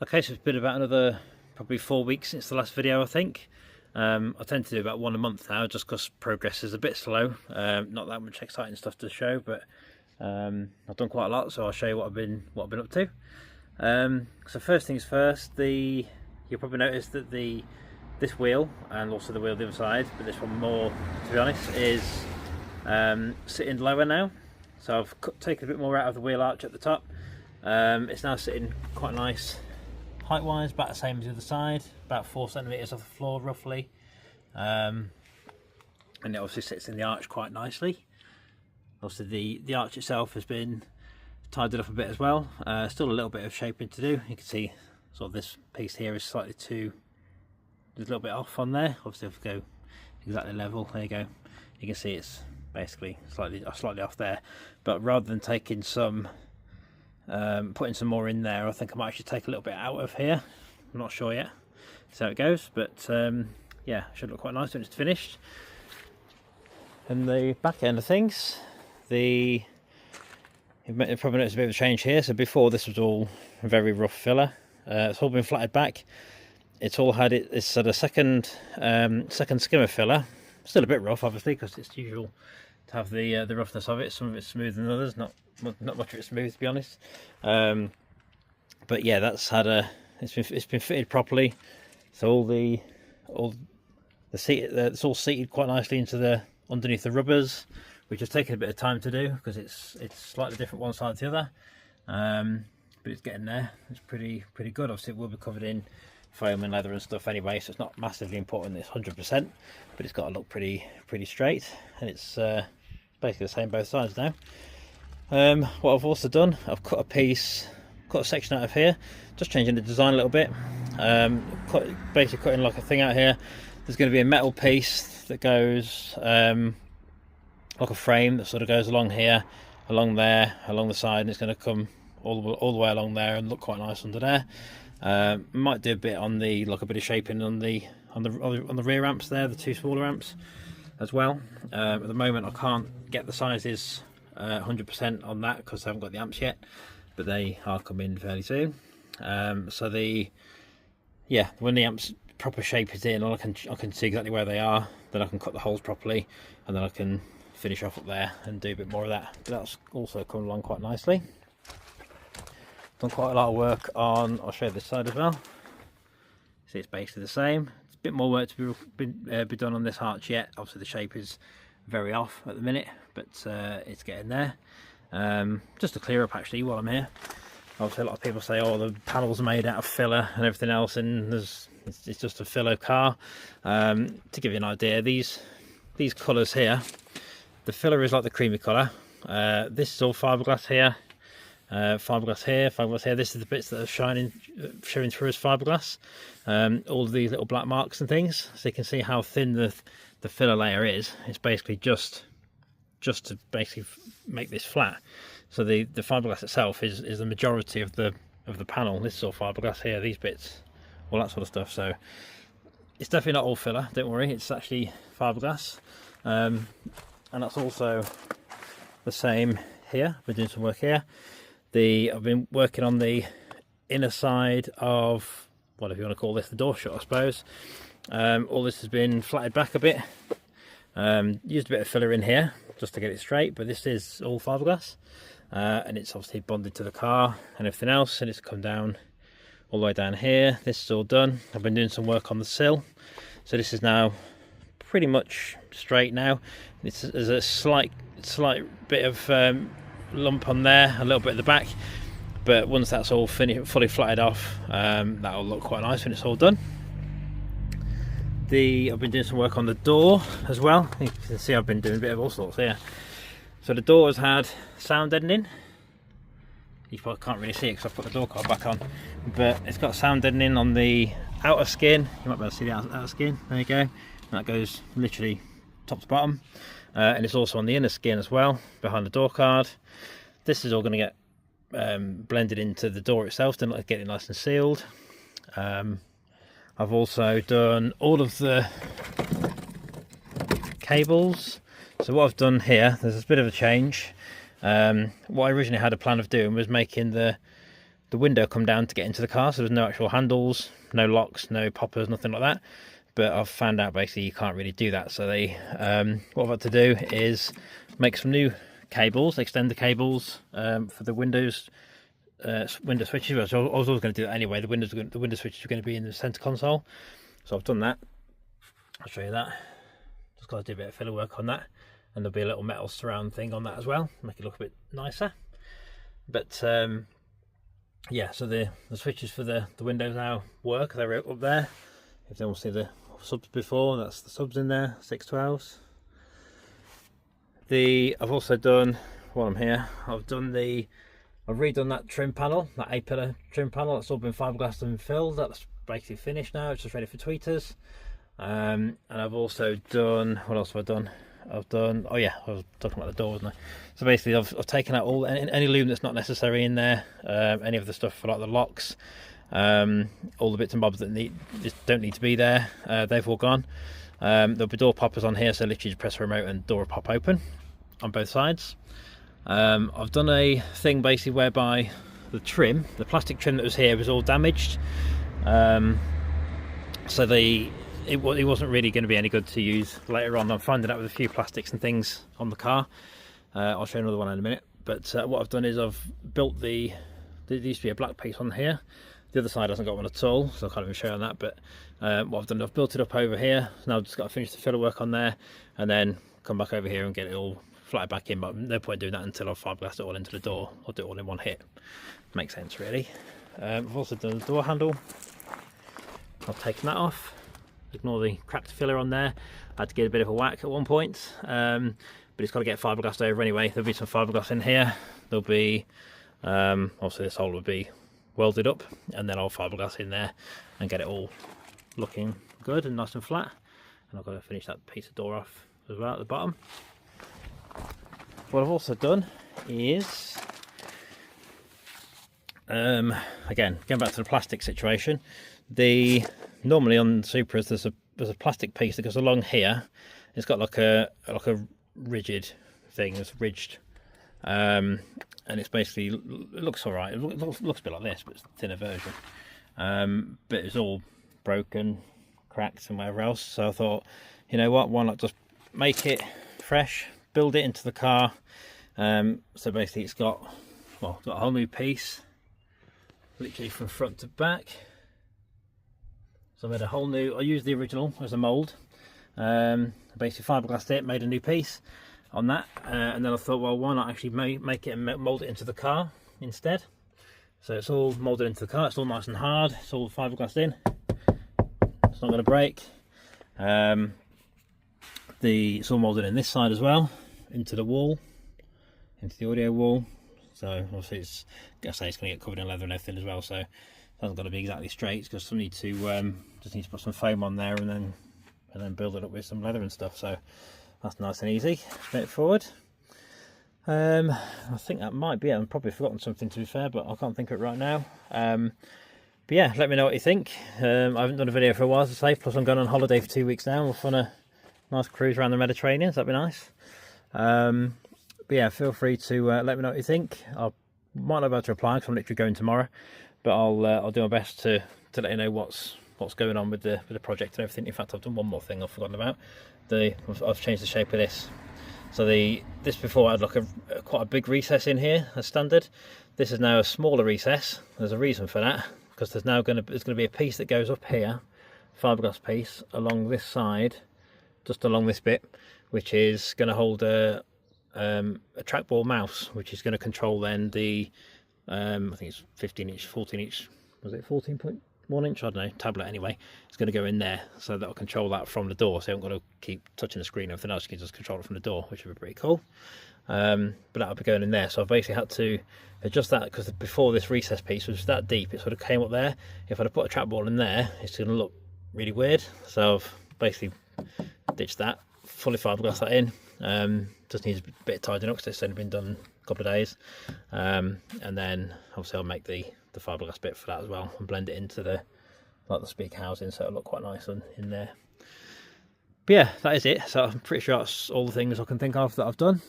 Okay, so it's been about another probably 4 weeks since the last video, I think. I tend to do about one a month now, just because progress is a bit slow. Not that much exciting stuff to show, but I've done quite a lot, so I'll show you what I've been up to. So first things first, you'll probably notice that this wheel and also the wheel the other side, but this one more, to be honest, is sitting lower now. So I've taken a bit more out of the wheel arch at the top. It's now sitting quite nice height wise, about the same as the other side, about 4 centimeters off the floor roughly, and it obviously sits in the arch quite nicely. Also the arch itself has been tidied up a bit as well. Still a little bit of shaping to do. You can see sort of this piece here is slightly there's a little bit off on there. Obviously if we go exactly level, there you go, you can see it's basically slightly off there, but rather than taking some putting some more in there, I think I might actually take a little bit out of here. I'm not sure yet, see how it goes, but yeah, should look quite nice when it's finished. And the back end of things, you've probably noticed a bit of a change here. So before, this was all very rough filler. It's all been flatted back. It's all had it's sort of second skimmer filler. Still a bit rough, obviously, because it's usual to have the roughness of it. Some of it's smoother than others. Not much of it's smooth, to be honest. But yeah, that's had it's been fitted properly. So it's all seated quite nicely into underneath the rubbers, which has taken a bit of time to do because it's slightly different one side to the other. But it's getting there. It's pretty good. Obviously, it will be covered in foam and leather and stuff anyway, so it's not massively important. It's 100%, but it's got to look pretty straight, and it's basically the same both sides now. What I've also done, I've cut a section out of here, just changing the design a little bit. Basically cutting like a thing out here. There's going to be a metal piece that goes like a frame that sort of goes along here, along there, along the side, and it's going to come all the way along there and look quite nice under there. Might do a bit on like a bit of shaping on the rear amps there, the two smaller amps as well. At the moment I can't get the sizes 100% on that because I haven't got the amps yet, but they are coming fairly soon. So when the amps proper shape is in, I can see exactly where they are, then I can cut the holes properly, and then I can finish off up there and do a bit more of that. But that's also coming along quite nicely. Done quite a lot of work on, I'll show you this side as well. See, it's basically the same. It's a bit more work to be done on this arch yet. Obviously the shape is very off at the minute, but it's getting there. Just to clear up actually while I'm here, obviously a lot of people say, oh, the panels are made out of filler and everything else, and it's just a filler car. To give you an idea, these colours here, the filler is like the creamy colour. This is all fiberglass here. Fiberglass here, fiberglass here. This is the bits that are showing through as fiberglass. All of these little black marks and things, so you can see how thin the filler layer is. It's basically just to basically make this flat. So the fiberglass itself is the majority of the panel. This is all fiberglass here, these bits, all that sort of stuff. So it's definitely not all filler, don't worry, it's actually fiberglass. And that's also the same here. I've been doing some work here. I've been working on the inner side of, whatever you want to call this, the door shut, I suppose. All this has been flatted back a bit. Used a bit of filler in here just to get it straight, but this is all fiberglass, and it's obviously bonded to the car and everything else, and it's come down all the way down here. This is all done. I've been doing some work on the sill, so this is now pretty much straight now. There's a slight bit of lump on there, a little bit at the back, but once that's all fully flatted off, that'll look quite nice when it's all done. I've been doing some work on the door as well. You can see I've been doing a bit of all sorts here. So the door has had sound deadening. You probably can't really see it because I've put the door card back on, but it's got sound deadening on the outer skin. You might be able to see the outer skin. There you go. And that goes literally top to bottom. And it's also on the inner skin as well, behind the door card. This is all going to get blended into the door itself to get it nice and sealed. I've also done all of the cables. So what I've done here, there's a bit of a change. What I originally had a plan of doing was making the the window come down to get into the car, so there's no actual handles, no locks, no poppers, nothing like that. But I've found out basically you can't really do that, so they what I've had to do is make some new cables, extend the cables for the windows window switches. I was always going to do that anyway. The window switches are going to be in the center console, so I've done that. I'll show you that. Just got to do a bit of filler work on that, and there'll be a little metal surround thing on that as well, make it look a bit nicer. But yeah, so the switches for the windows now work. They're up there. If they want to see the subs before, that's the subs in there, 612s. I've also done, while I'm here, I've redone that trim panel, that A-pillar trim panel. That's all been fiberglassed and filled. That's basically finished now. It's just ready for tweeters. And I've also done, what else have I done? Oh yeah, I was talking about the door, wasn't I? So basically I've taken out all any loom that's not necessary in there, any of the stuff for like the locks, all the bits and bobs that just don't need to be there, they've all gone. There'll be door poppers on here, so literally just press a remote and door will pop open on both sides. I've done a thing basically whereby the plastic trim that was here was all damaged, so it wasn't really going to be any good to use later on. I'm finding out with a few plastics and things on the car. I'll show you another one in a minute. But what I've done is I've built there used to be a black piece on here. The other side hasn't got one at all, so I can't even show you on that. But what I've done, I've built it up over here. Now I've just got to finish the filler work on there, and then come back over here and get it all flatted back in. But no point doing that until I've fiberglassed it all into the door. I'll do it all in one hit. Makes sense, really. I've also done the door handle. I've taken that off. Ignore the cracked filler on there. I had to get a bit of a whack at one point, but it's got to get fiberglassed over anyway. There'll be some fiberglass in here. There'll be obviously this hole will be welded up, and then I'll fiberglass in there and get it all looking good and nice and flat. And I've got to finish that piece of door off as well at the bottom. What I've also done is again, going back to the plastic situation, normally on Supras there's a plastic piece that goes along here. It's got like a rigid thing that's ridged, and it's basically, it looks alright. It looks a bit like this, but it's a thinner version. But it's all broken, cracked and whatever else. So I thought, you know what, why not just make it fresh, build it into the car. So basically it's got a whole new piece, literally from front to back. So I made a whole new, I used the original as a mould, basically fiberglassed it, made a new piece on that, and then I thought, well, why not actually make it and mould it into the car instead. So it's all moulded into the car, it's all nice and hard, it's all fiberglassed in, it's not going to break. It's all moulded in this side as well, into the wall, into the audio wall. So obviously it's going to get covered in leather and everything as well, so it hasn't got to be exactly straight, because I need to just need to put some foam on there and then build it up with some leather and stuff. So that's nice and easy, straightforward. I think that might be it. I've probably forgotten something, to be fair, but I can't think of it right now. But yeah, let me know what you think. I haven't done a video for a while, as I say, plus I'm going on holiday for 2 weeks now. We're on a nice cruise around the Mediterranean, so that'd be nice. But yeah, feel free to let me know what you think. I might not be able to reply because I'm literally going tomorrow, but I'll do my best to let you know what's going on with the project and everything. In fact, I've done one more thing I've forgotten about. I've changed the shape of this. So this before had like quite a big recess in here as standard. This is now a smaller recess. There's a reason for that, because there's going to be a piece that goes up here, fiberglass piece along this side, just along this bit, which is going to hold a trackball mouse, which is going to control then the I think it's 14 inch, was it 14.1 inch, I don't know, tablet anyway. It's going to go in there, so that'll control that from the door, so you haven't got to keep touching the screen or anything else. You can just control it from the door, which would be pretty cool. But that'll be going in there, so I've basically had to adjust that, because before this recess piece was that deep, it sort of came up there. If I'd have put a trackball in there, it's going to look really weird, so I've basically ditched that, fully fiberglass that in. Just needs a bit of tidying up because it's only been done a couple of days, and then obviously I'll make the fiberglass bit for that as well and blend it into the speaker housing, so it'll look quite nice in there. But yeah, that is it. So I'm pretty sure that's all the things I can think of that I've done.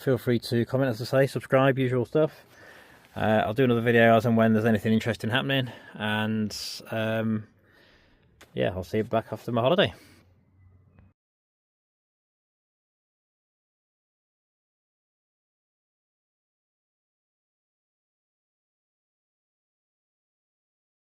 Feel free to comment, as I say, subscribe, usual stuff. I'll do another video as and when there's anything interesting happening, and yeah, I'll see you back after my holiday.